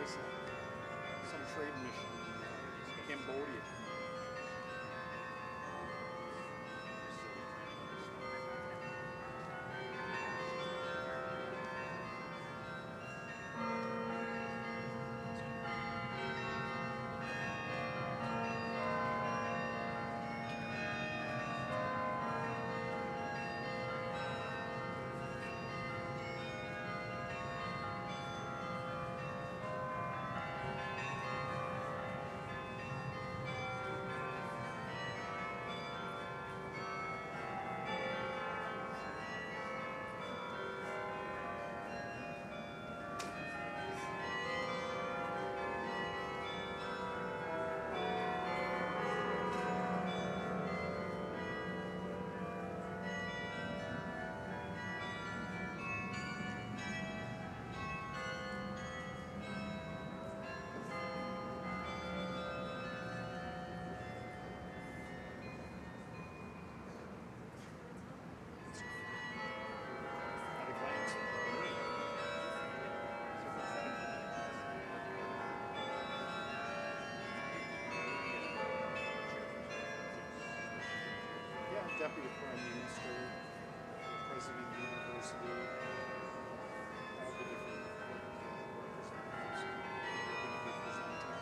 some trade mission in Cambodia. At a glance. Yeah, Deputy Prime Minister, President of the University, all the different representatives who are going to be presenting.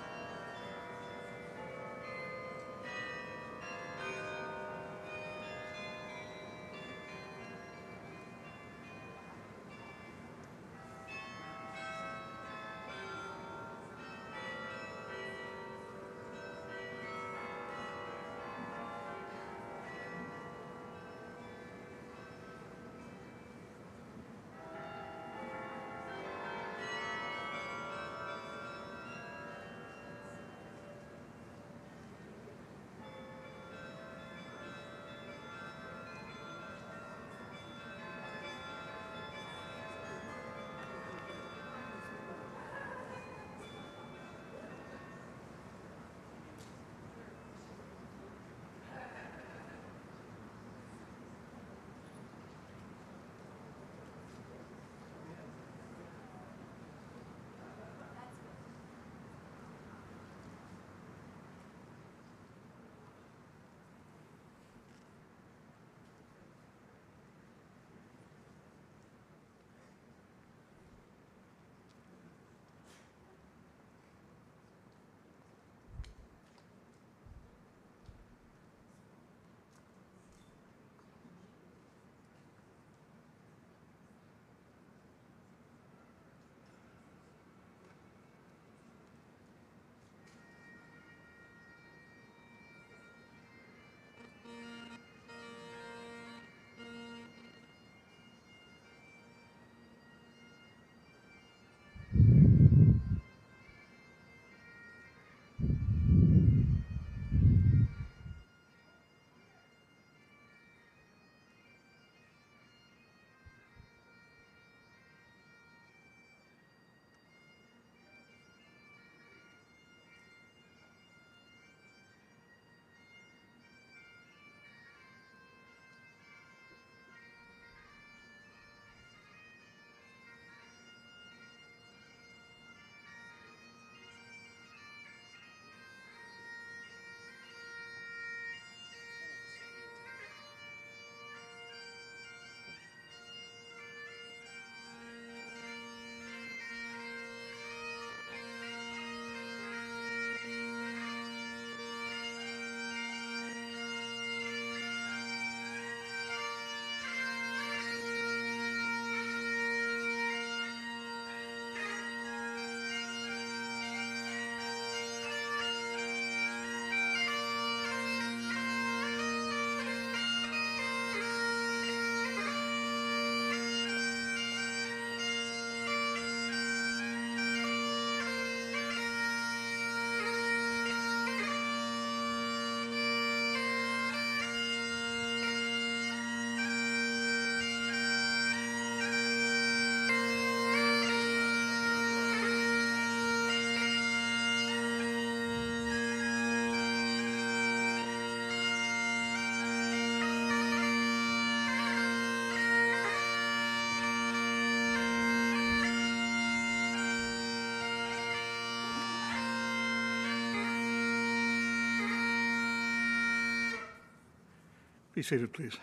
Be seated, please.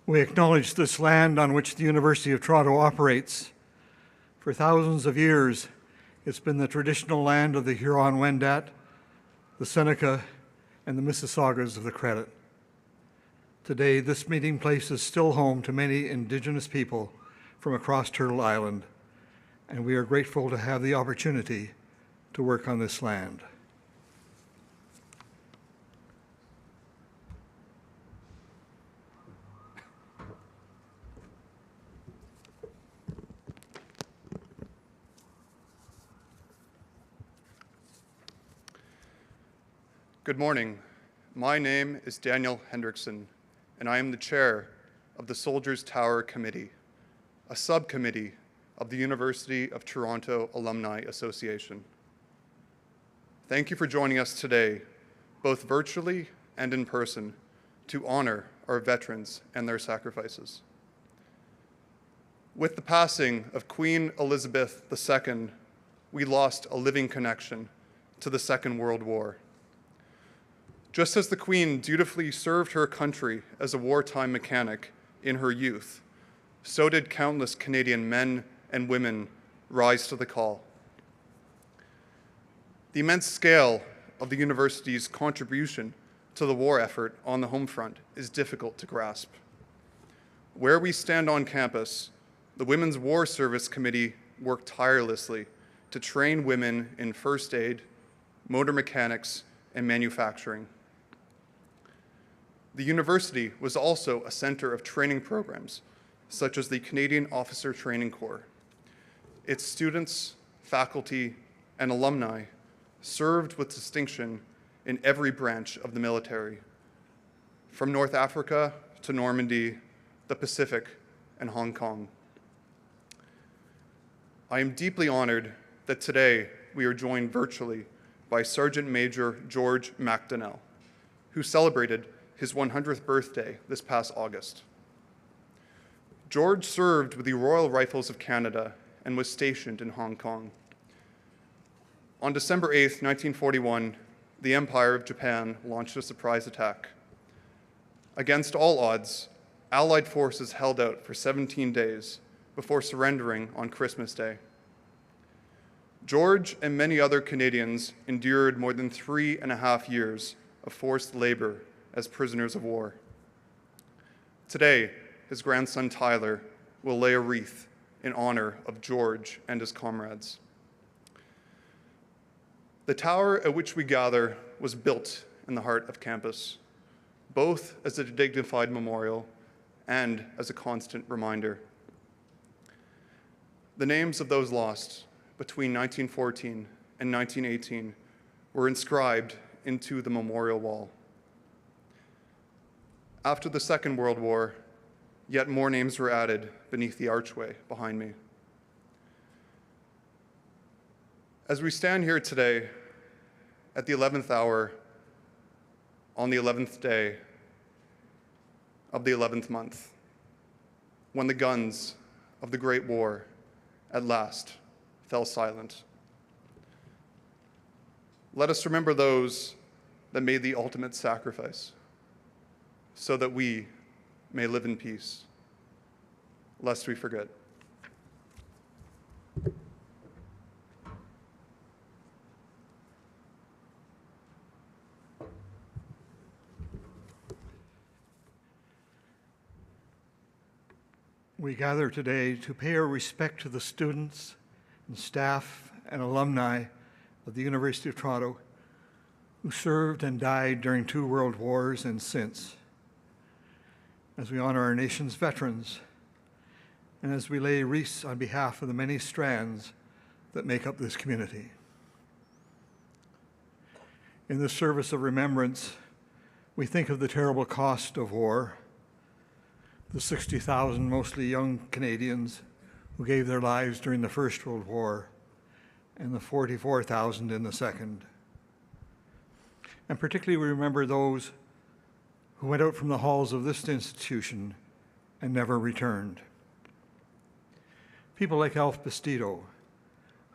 We acknowledge this land on which the University of Toronto operates. For thousands of years, it's been the traditional land of the Huron-Wendat, the Seneca, and the Mississaugas of the Credit. Today, this meeting place is still home to many Indigenous people from across Turtle Island, and we are grateful to have the opportunity to work on this land. Good morning. My name is Daniel Hendrickson, and I am the chair of the Soldiers Tower Committee, a subcommittee of the University of Toronto Alumni Association. Thank you for joining us today, both virtually and in person, to honor our veterans and their sacrifices. With the passing of Queen Elizabeth II, we lost a living connection to the Second World War. Just as the Queen dutifully served her country as a wartime mechanic in her youth, so did countless Canadian men and women rise to the call. The immense scale of the university's contribution to the war effort on the home front is difficult to grasp. Where we stand on campus, the Women's War Service Committee worked tirelessly to train women in first aid, motor mechanics, and manufacturing. The university was also a center of training programs, such as the Canadian Officer Training Corps. Its students, faculty, and alumni served with distinction in every branch of the military, from North Africa to Normandy, the Pacific, and Hong Kong. I am deeply honored that today we are joined virtually by Sergeant Major George MacDonnell, who celebrated his 100th birthday this past August. George served with the Royal Rifles of Canada and was stationed in Hong Kong. On December 8, 1941, the Empire of Japan launched a surprise attack. Against all odds, Allied forces held out for 17 days before surrendering on Christmas Day. George and many other Canadians endured more than 3.5 years of forced labor as prisoners of war. Today, his grandson Tyler will lay a wreath in honor of George and his comrades. The tower at which we gather was built in the heart of campus, both as a dignified memorial and as a constant reminder. The names of those lost between 1914 and 1918 were inscribed into the memorial wall. After the Second World War, yet more names were added beneath the archway behind me. As we stand here today, at the 11th hour, on the 11th day of the 11th month, when the guns of the Great War at last fell silent, let us remember those that made the ultimate sacrifice, so that we may live in peace, lest we forget. We gather today to pay our respect to the students and staff and alumni of the University of Toronto who served and died during 2 world wars and since, as we honor our nation's veterans, and as we lay wreaths on behalf of the many strands that make up this community. In the service of remembrance, we think of the terrible cost of war, the 60,000 mostly young Canadians who gave their lives during the First World War, and the 44,000 in the Second. And particularly we remember those who went out from the halls of this institution and never returned. People like Alf Bastido,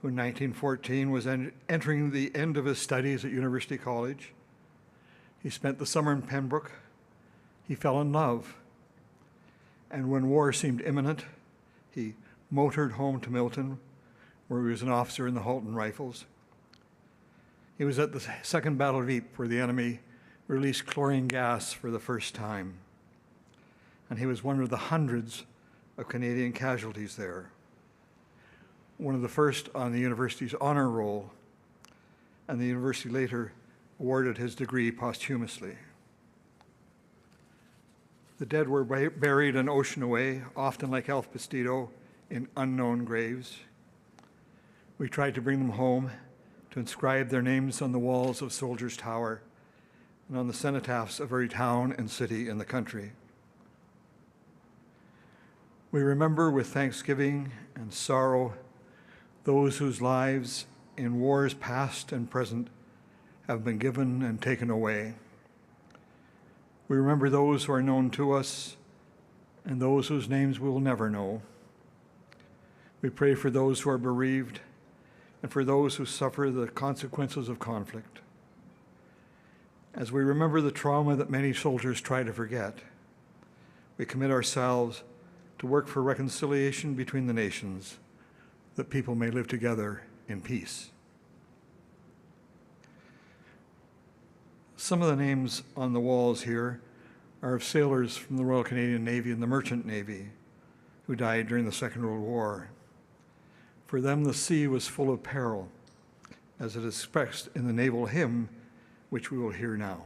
who in 1914 was entering the end of his studies at University College. He spent the summer in Pembroke. He fell in love. And when war seemed imminent, he motored home to Milton, where he was an officer in the Halton Rifles. He was at the Second Battle of Ypres, where the enemy released chlorine gas for the first time. And he was one of the hundreds of Canadian casualties there. One of the first on the university's honor roll, and the university later awarded his degree posthumously. The dead were buried an ocean away, often like Elf Bastido, in unknown graves. We tried to bring them home to inscribe their names on the walls of Soldiers' Tower and on the cenotaphs of every town and city in the country. We remember with thanksgiving and sorrow those whose lives in wars past and present have been given and taken away. We remember those who are known to us and those whose names we will never know. We pray for those who are bereaved and for those who suffer the consequences of conflict. As we remember the trauma that many soldiers try to forget, we commit ourselves to work for reconciliation between the nations, that people may live together in peace. Some of the names on the walls here are of sailors from the Royal Canadian Navy and the Merchant Navy who died during the Second World War. For them, the sea was full of peril, as it is expressed in the naval hymn, which we will hear now.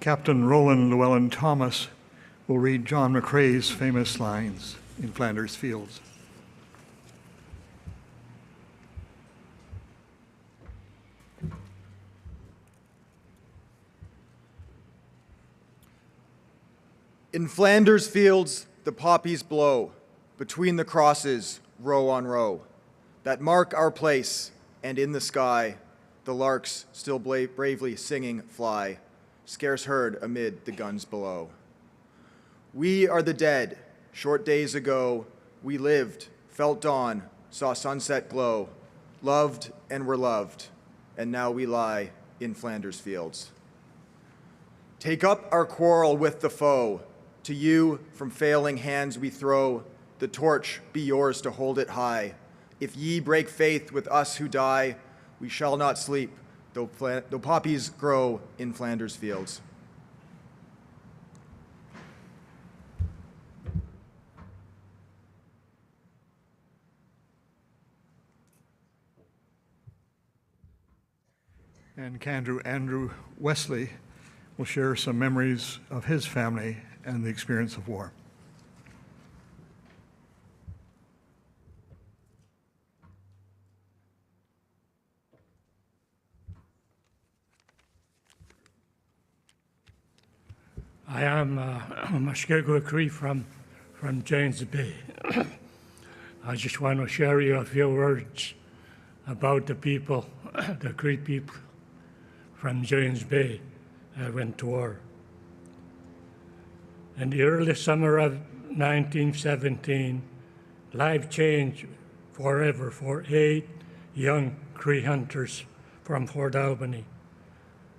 Captain Roland Llewellyn Thomas will read John McCrae's famous lines in Flanders Fields. In Flanders fields, the poppies blow, between the crosses, row on row, that mark our place, and in the sky, the larks still bravely singing fly, scarce heard amid the guns below. We are the dead. Short days ago, we lived, felt dawn, saw sunset glow, loved and were loved, and now we lie in Flanders fields. Take up our quarrel with the foe. To you from failing hands we throw, the torch be yours to hold it high. If ye break faith with us who die, we shall not sleep, though poppies grow in Flanders fields. And Andrew Wesley will share some memories of his family and the experience of war. I am Muskego Cree from James Bay. I just want to share you a few words about the people, the Cree people from James Bay that went to war. In the early summer of 1917, life changed forever for 8 young Cree hunters from Fort Albany,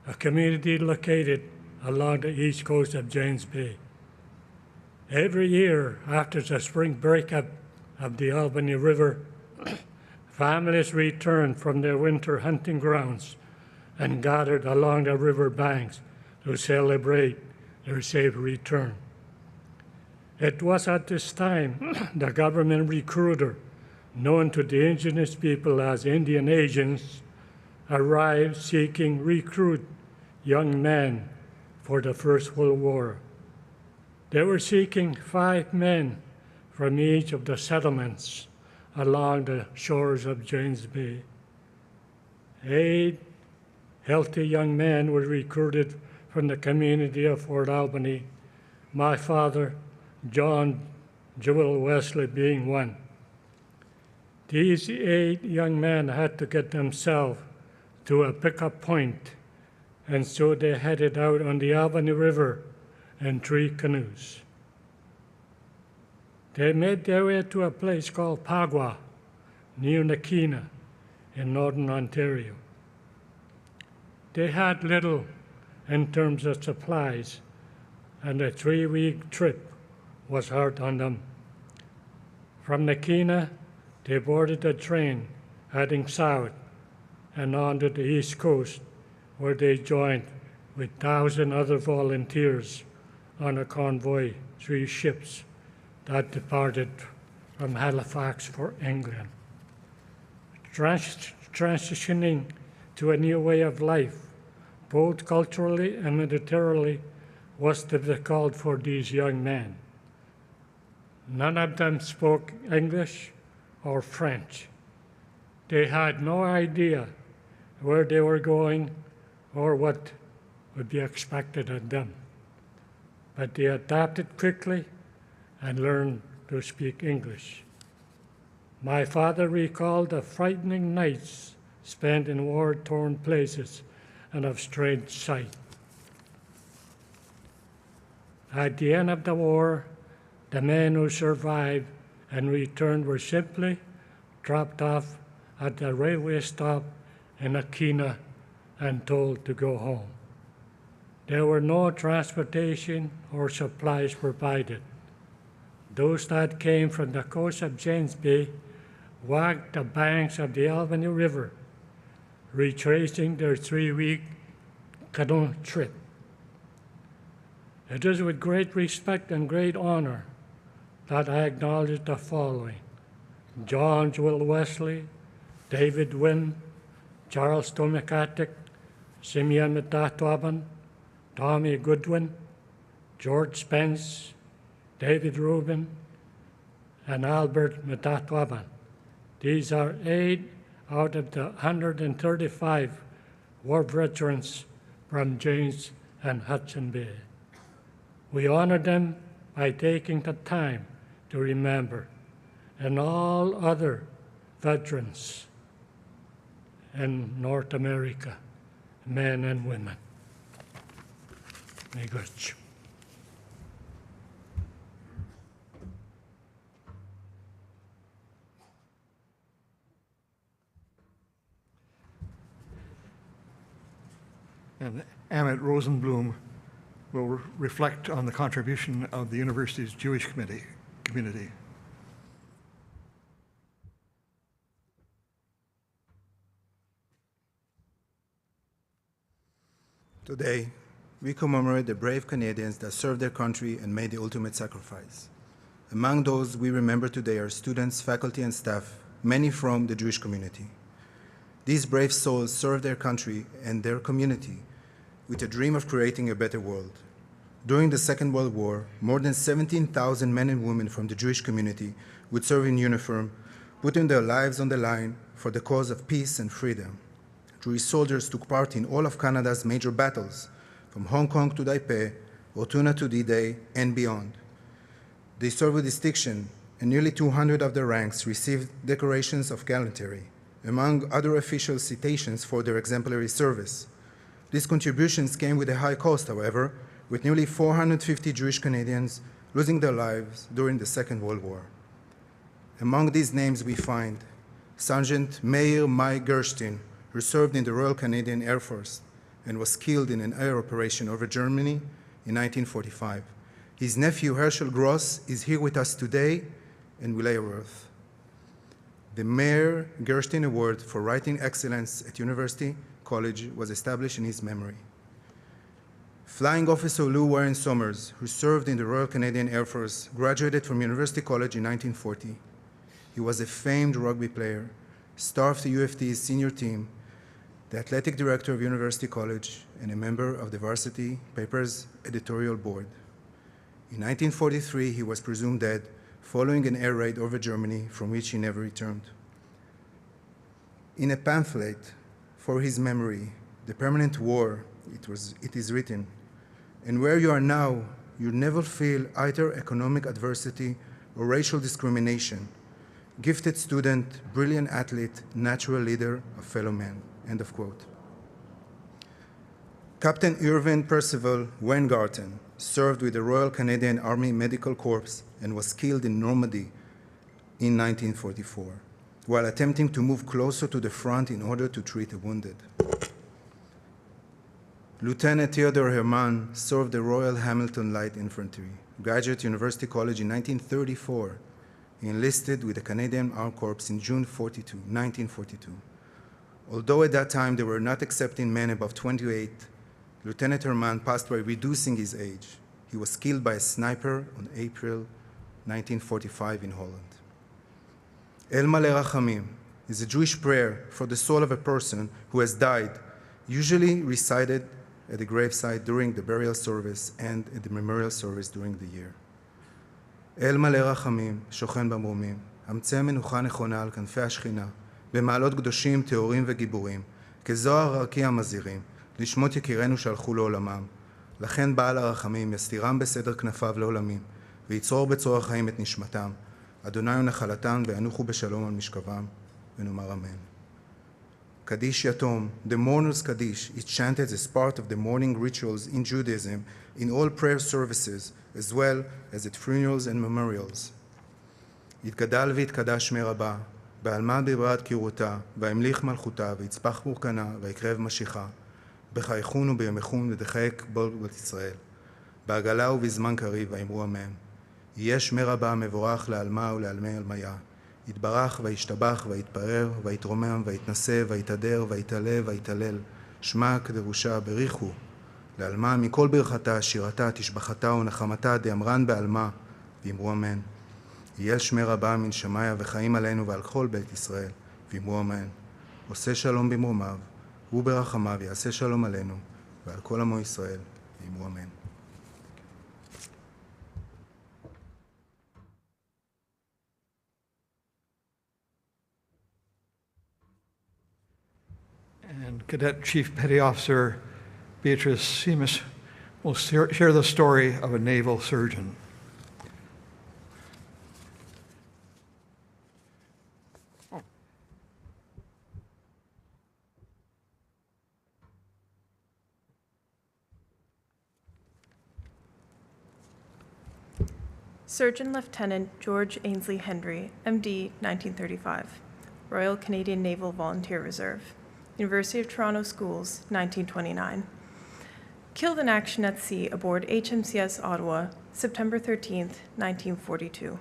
a community located along the east coast of James Bay. Every year after the spring breakup of the Albany River, families returned from their winter hunting grounds and gathered along the river banks to celebrate their safe return. It was at this time the government recruiter, known to the indigenous people as Indian agents, arrived seeking recruit young men for the First World War. They were seeking 5 men from each of the settlements along the shores of James Bay. 8 healthy young men were recruited from the community of Fort Albany, my father, John Joel Wesley, being one. These 8 young men had to get themselves to a pickup point, and so they headed out on the Albany River in 3 canoes. They made their way to a place called Pagwa, near Nakina, in northern Ontario. They had little in terms of supplies, and a 3-week trip was hard on them. From Nakina, they boarded a train heading south and on to the east coast, where they joined with 1,000 other volunteers on a convoy 3 ships that departed from Halifax for England. Transitioning to a new way of life, both culturally and militarily, was difficult for these young men. None of them spoke English or French. They had no idea where they were going or what would be expected of them. But they adapted quickly and learned to speak English. My father recalled the frightening nights spent in war-torn places and of strange sight. At the end of the war, the men who survived and returned were simply dropped off at the railway stop in Akina and told to go home. There were no transportation or supplies provided. Those that came from the coast of James Bay walked the banks of the Albany River, retracing their 3-week canoe trip. It is with great respect and great honor that I acknowledge the following: John Joel Wesley, David Wynn, Charles Tomikatik, Simeon Metatuaban, Tommy Goodwin, George Spence, David Rubin, and Albert Metatuaban. These are 8 out of the 135 war veterans from James and Hudson Bay. We honor them by taking the time to remember, and all other veterans in North America, men and women. May God. And Amit Rosenblum will reflect on the contribution of the university's Jewish community. Today, we commemorate the brave Canadians that served their country and made the ultimate sacrifice. Among those we remember today are students, faculty, and staff, many from the Jewish community. These brave souls served their country and their community with a dream of creating a better world. During the Second World War, more than 17,000 men and women from the Jewish community would serve in uniform, putting their lives on the line for the cause of peace and freedom. Jewish soldiers took part in all of Canada's major battles, from Hong Kong to Taipei, Ortuna to D-Day, and beyond. They served with distinction, and nearly 200 of their ranks received decorations of gallantry, among other official citations for their exemplary service. These contributions came with a high cost, however, with nearly 450 Jewish Canadians losing their lives during the Second World War. Among these names we find Sergeant Meir Mai Gerstein, who served in the Royal Canadian Air Force and was killed in an air operation over Germany in 1945. His nephew Herschel Gross is here with us today and will lay a word. The Meir Gerstein Award for Writing Excellence at University College was established in his memory. Flying Officer Lou Warren Somers, who served in the Royal Canadian Air Force, graduated from University College in 1940. He was a famed rugby player, star of the UFT's senior team, the athletic director of University College, and a member of the Varsity Papers editorial board. In 1943, he was presumed dead following an air raid over Germany from which he never returned. In a pamphlet for his memory, The Permanent War, it is written, "And where you are now, you never feel either economic adversity or racial discrimination. Gifted student, brilliant athlete, natural leader of fellow men." End of quote. Captain Irvin Percival Weingarten served with the Royal Canadian Army Medical Corps and was killed in Normandy in 1944, while attempting to move closer to the front in order to treat the wounded. Lieutenant Theodore Herman served the Royal Hamilton Light Infantry, graduate University College in 1934. He enlisted with the Canadian Armed Corps in June 1942. Although at that time they were not accepting men above 28, Lieutenant Herman passed by reducing his age. He was killed by a sniper on April 1945 in Holland. El Maleh Rachamim is a Jewish prayer for the soul of a person who has died, usually recited at the gravesite during the burial service and at the memorial service during the year. El Maleh Rachamim, שוכן במרומים, המצא מנוחה נכונה על כנפי השכינה, במעלות קדושים, טהורים וגיבורים, כזוהר הרקיע המזהירים, לשמות יקירנו שהלכו לעולמם. לכן בעל הרחמים יסתירם בסדר כנפיו לעולמים, ויצרור בצרור החיים את נשמתם. אדוני הוא נחלתם, וינוחו בשלום על משכבם, ונאמר אמן. Kaddish Yatom, the mourner's Kaddish, is chanted as part of the mourning rituals in Judaism in all prayer services, as well as at funerals and memorials. יתגדל ויתקדש שמי רבה, בעלמא בבריאת קירותה, והמליך מלכותה, ויצפח ברכנה, ויקרב משיחה, בחייכון ובימיכון ודחק בול בית ישראל. בעגלה ובזמן קריב, ואמרו אמן. יהיה שמי רבה מבורך לעלמא ולעלמי עלמיה. יתברך וישתבח ויתפאר ויתרומם ויתנשא ויתהדר ויתעלה ויתהלל. שמע כדרושה בריחו. לעלמא מכל ברכתה, שירתה, תשבחתה ונחמתה, דאמרן בעלמא, ואמרו אמן. יהיה שמי רבה מן שמיה וחיים עלינו ועל כל בית ישראל, ואמרו אמן. עושה שלום במרומיו, הוא ברחמיו יעשה שלום עלינו ועל כל עמו ישראל, ואמרו אמן. And Cadet Chief Petty Officer Beatrice Seamus will share the story of a naval surgeon. Surgeon Lieutenant George Ainsley Hendry, MD, 1935, Royal Canadian Naval Volunteer Reserve, University of Toronto Schools, 1929. Killed in action at sea aboard HMCS Ottawa, September 13, 1942.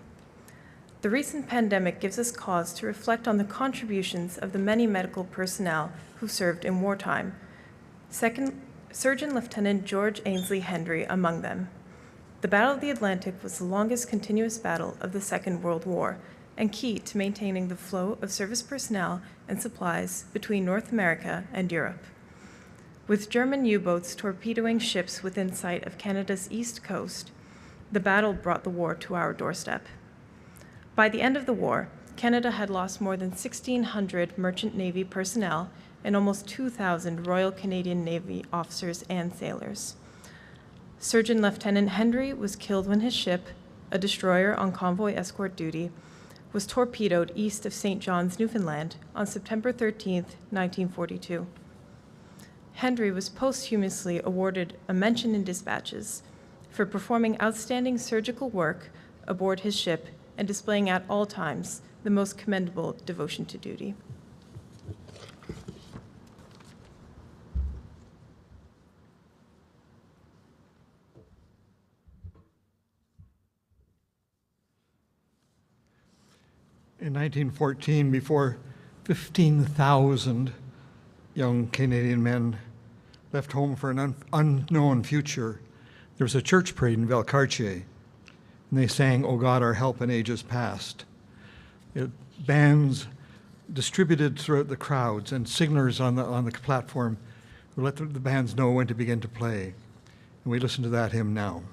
The recent pandemic gives us cause to reflect on the contributions of the many medical personnel who served in wartime. Surgeon Lieutenant George Ainsley Hendry among them. The Battle of the Atlantic was the longest continuous battle of the Second World War and key to maintaining the flow of service personnel and supplies between North America and Europe. With German U-boats torpedoing ships within sight of Canada's east coast, the battle brought the war to our doorstep. By the end of the war, Canada had lost more than 1,600 merchant Navy personnel and almost 2,000 Royal Canadian Navy officers and sailors. Surgeon Lieutenant Hendry was killed when his ship, a destroyer on convoy escort duty, was torpedoed east of St. John's, Newfoundland on September 13, 1942. Hendry was posthumously awarded a mention in dispatches for performing outstanding surgical work aboard his ship and displaying at all times the most commendable devotion to duty. In 1914, before 15,000 young Canadian men left home for an unknown future, there was a church parade in Valcartier, and they sang, "O God, our help in ages past." Bands distributed throughout the crowds and signalers on the platform who let the bands know when to begin to play. And we listen to that hymn now.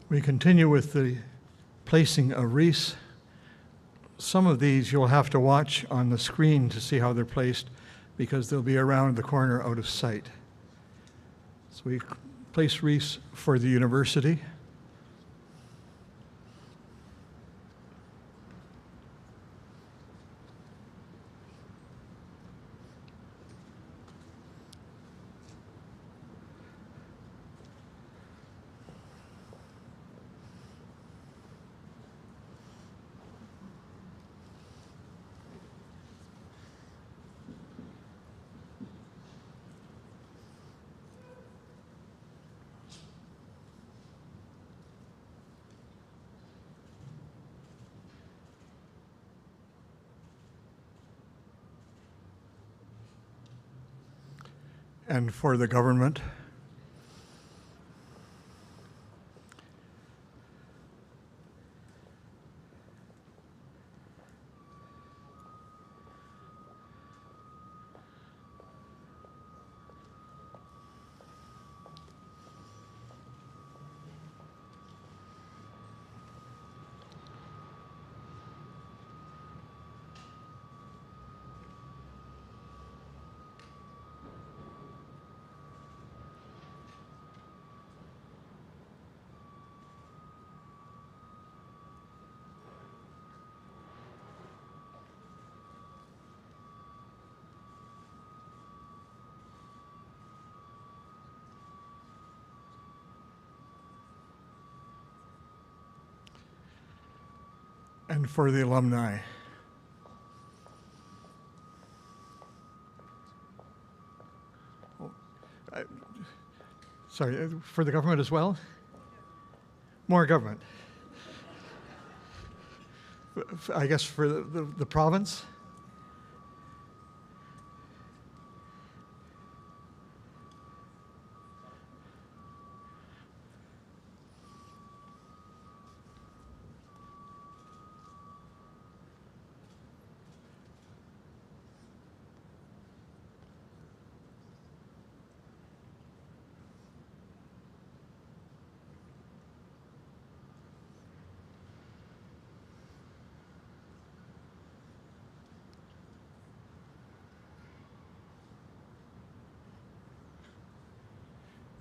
We continue with the placing a wreath. Some of these you'll have to watch on the screen to see how they're placed because they'll be around the corner out of sight. So we place wreaths for the university. and for the government, and for the alumni. Sorry, for the government as well? More government. I guess for the province?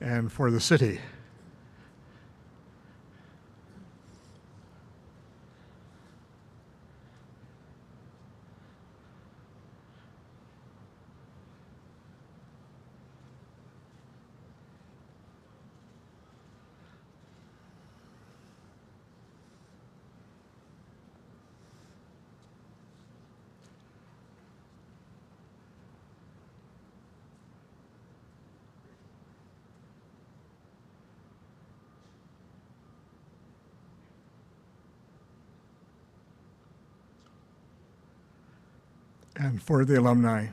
And for the city. And for the alumni.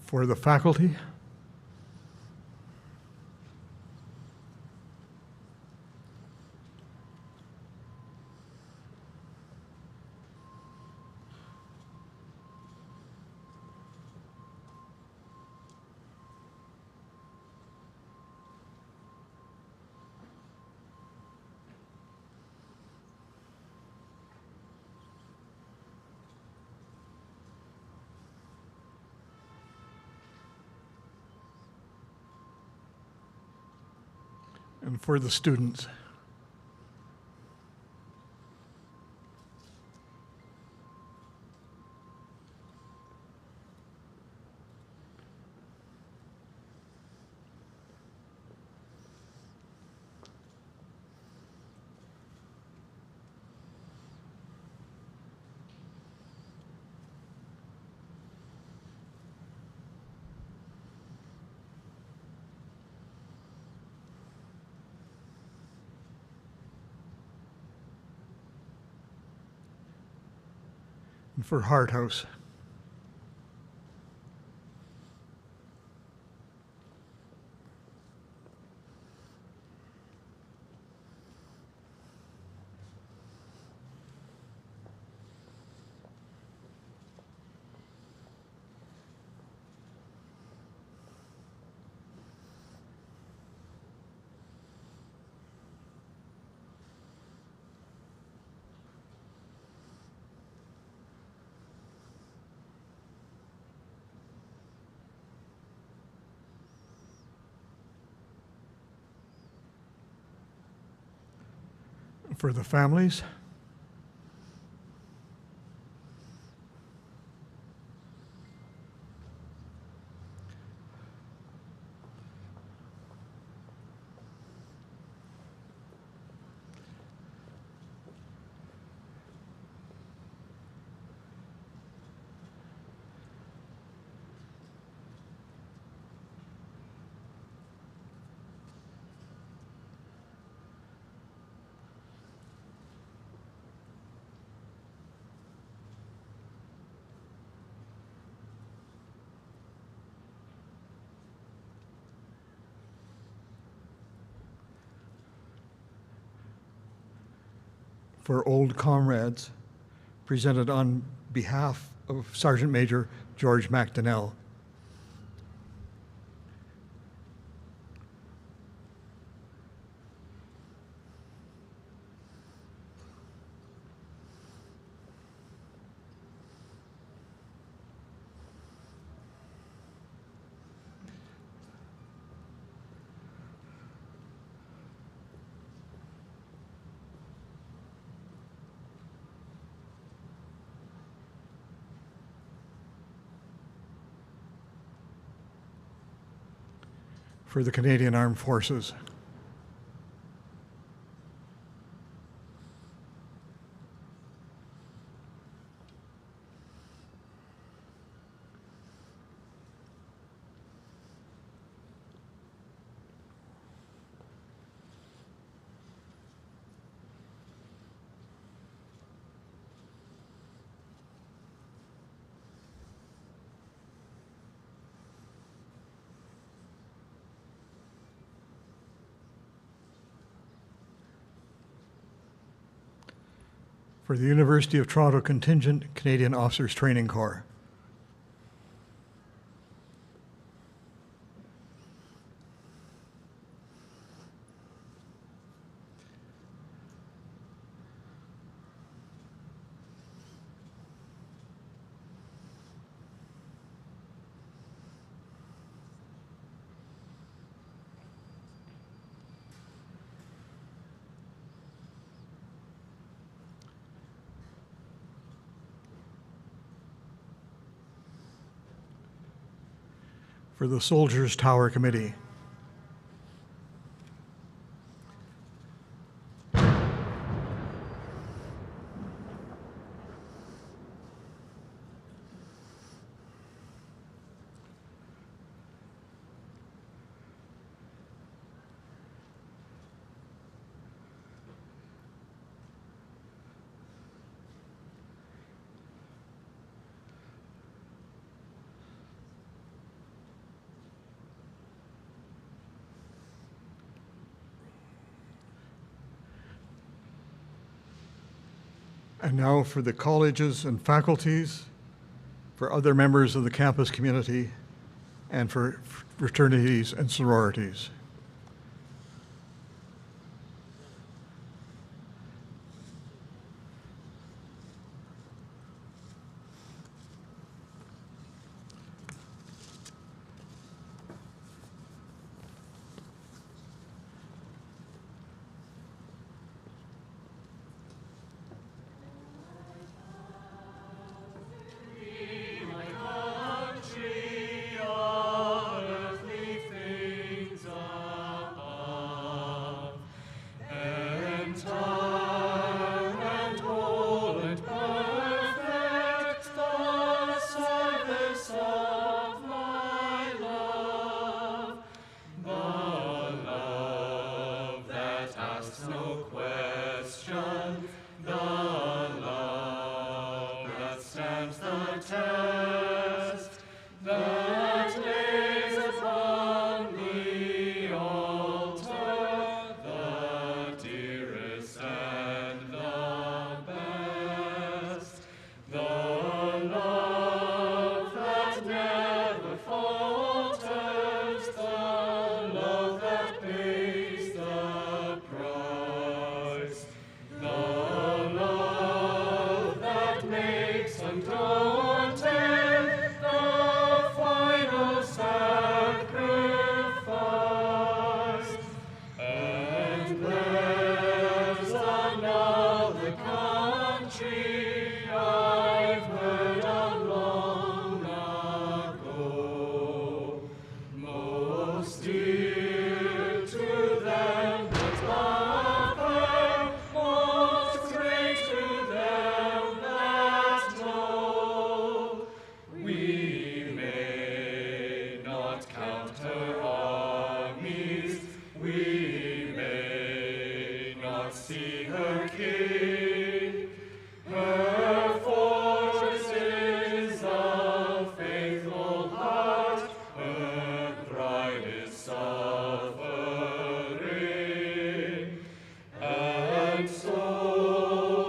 For the faculty. And for the students. And for Hart House. For the families. for Old Comrades, presented on behalf of Sergeant Major George MacDonnell. For the Canadian Armed Forces. For the University of Toronto Contingent Canadian Officers Training Corps. For the Soldiers Tower Committee. And now for the colleges and faculties, for other members of the campus community, and for fraternities and sororities. And so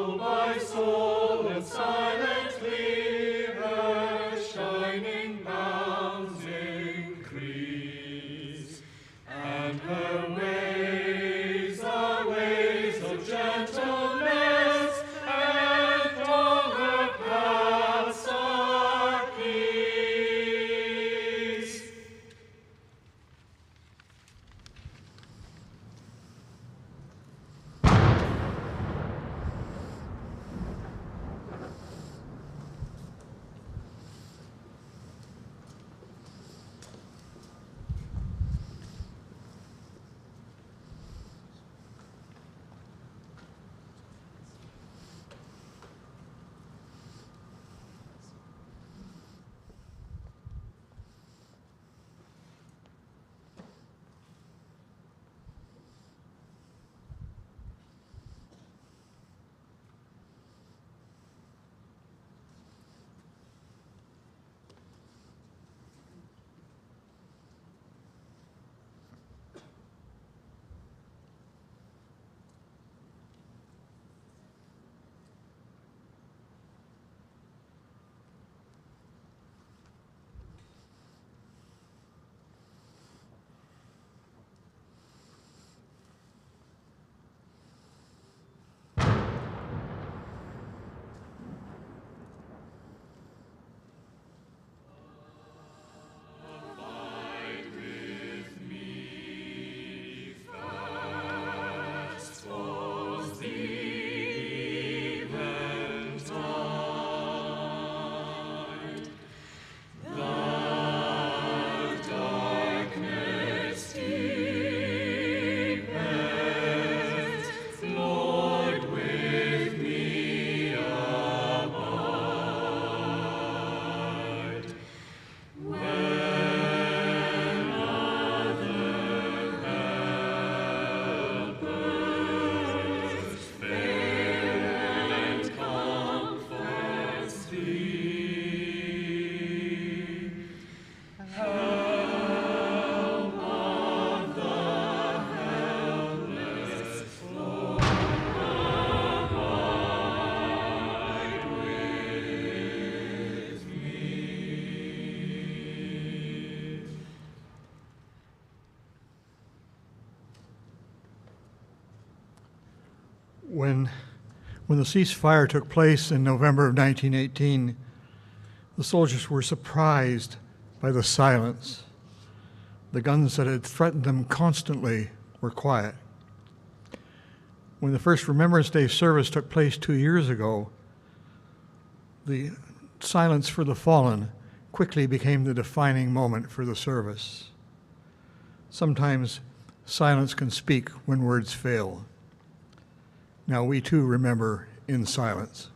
When the ceasefire took place in November of 1918, the soldiers were surprised by the silence. The guns that had threatened them constantly were quiet. When the first Remembrance Day service took place 2 years ago, the silence for the fallen quickly became the defining moment for the service. Sometimes silence can speak when words fail. Now we too remember in silence.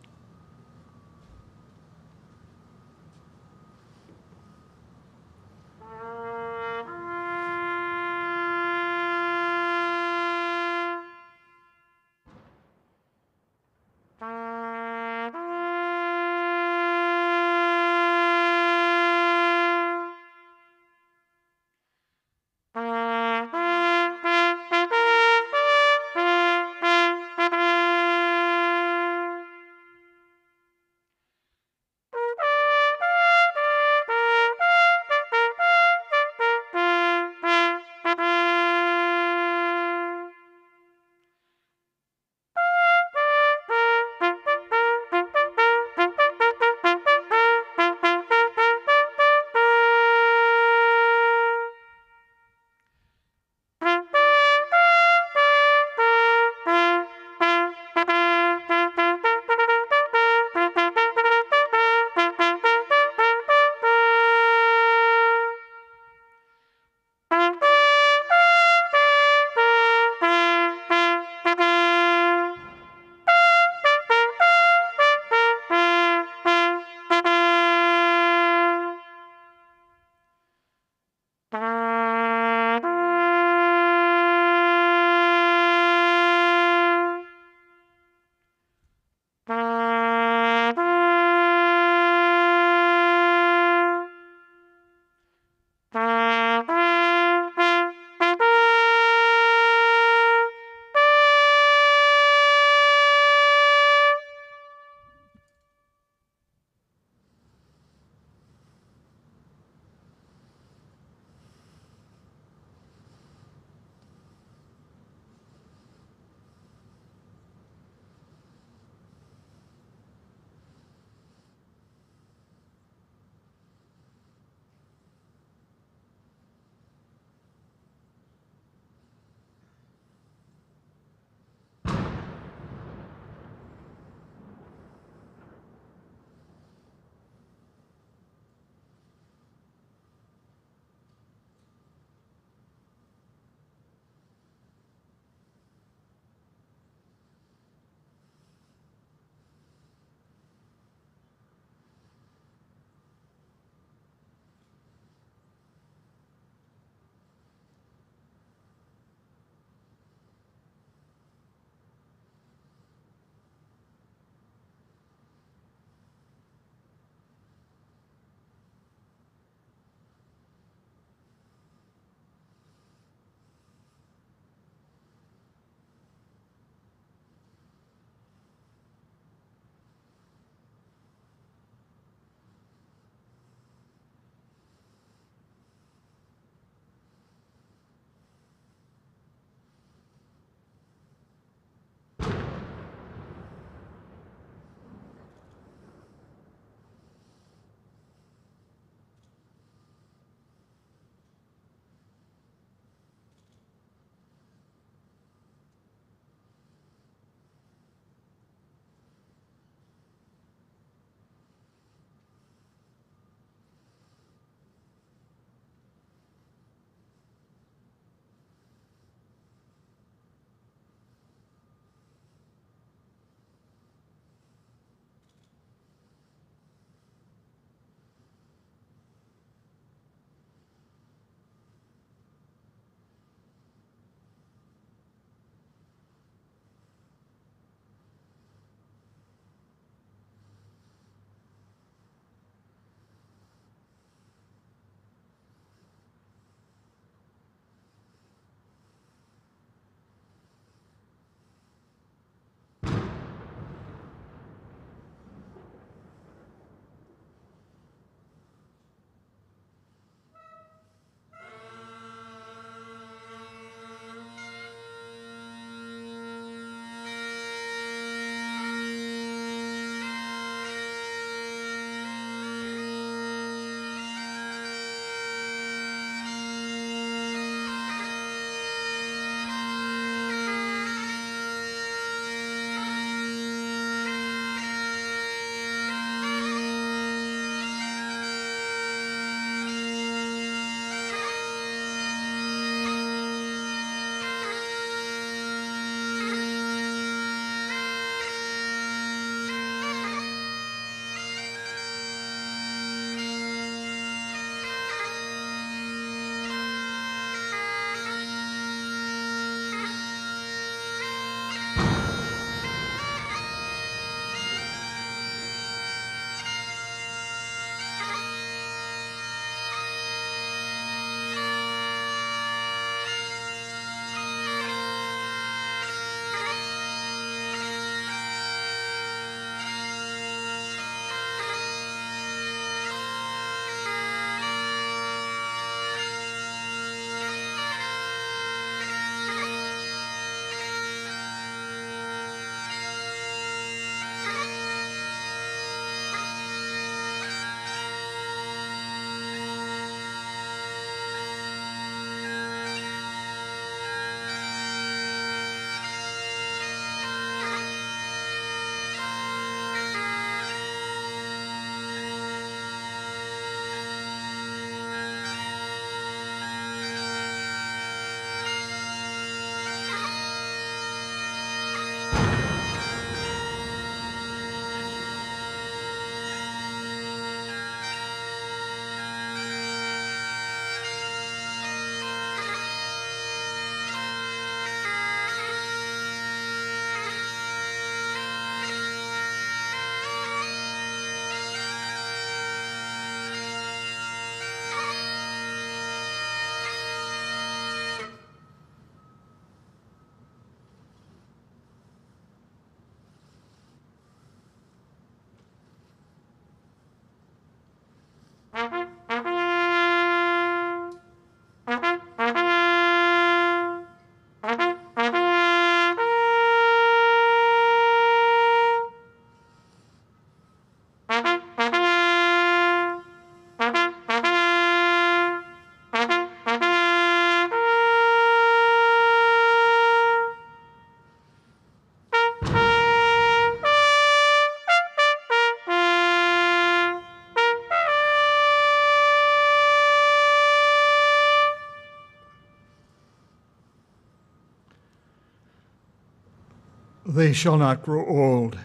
They shall not grow old,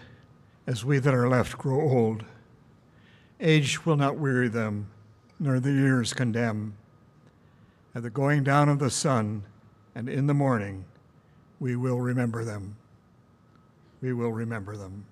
as we that are left grow old. Age will not weary them, nor the years condemn. At the going down of the sun and in the morning, we will remember them. We will remember them.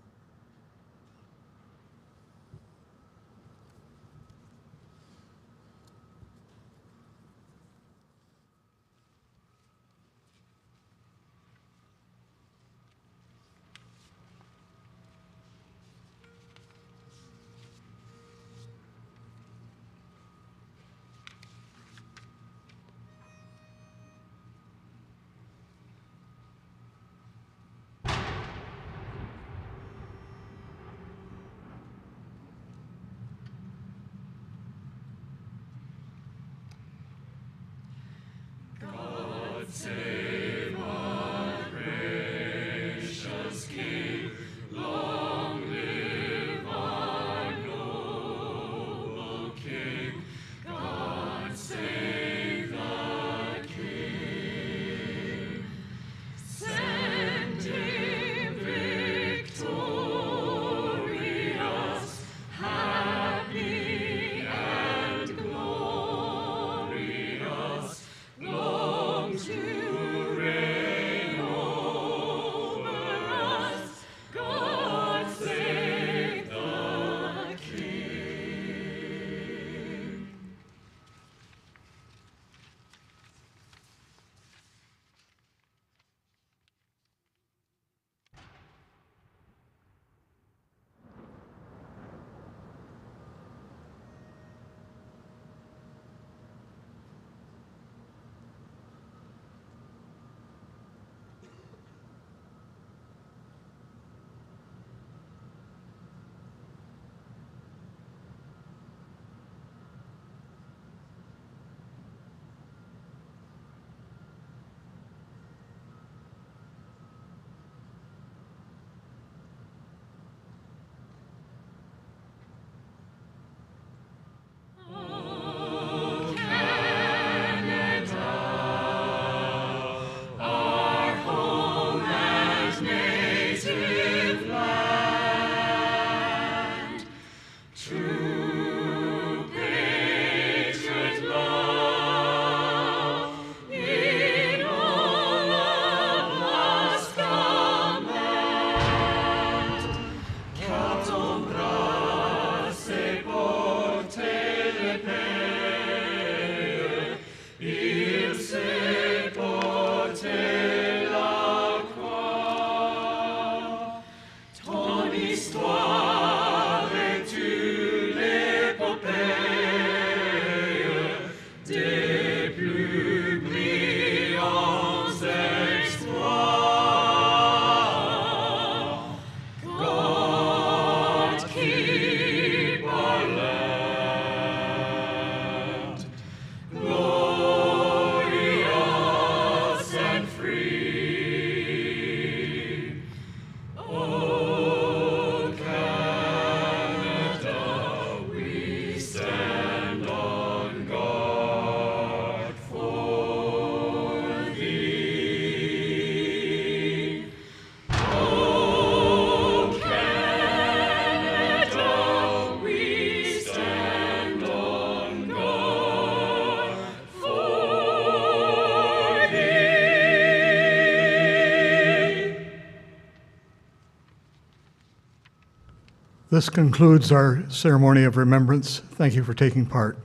This concludes our ceremony of remembrance. Thank you for taking part.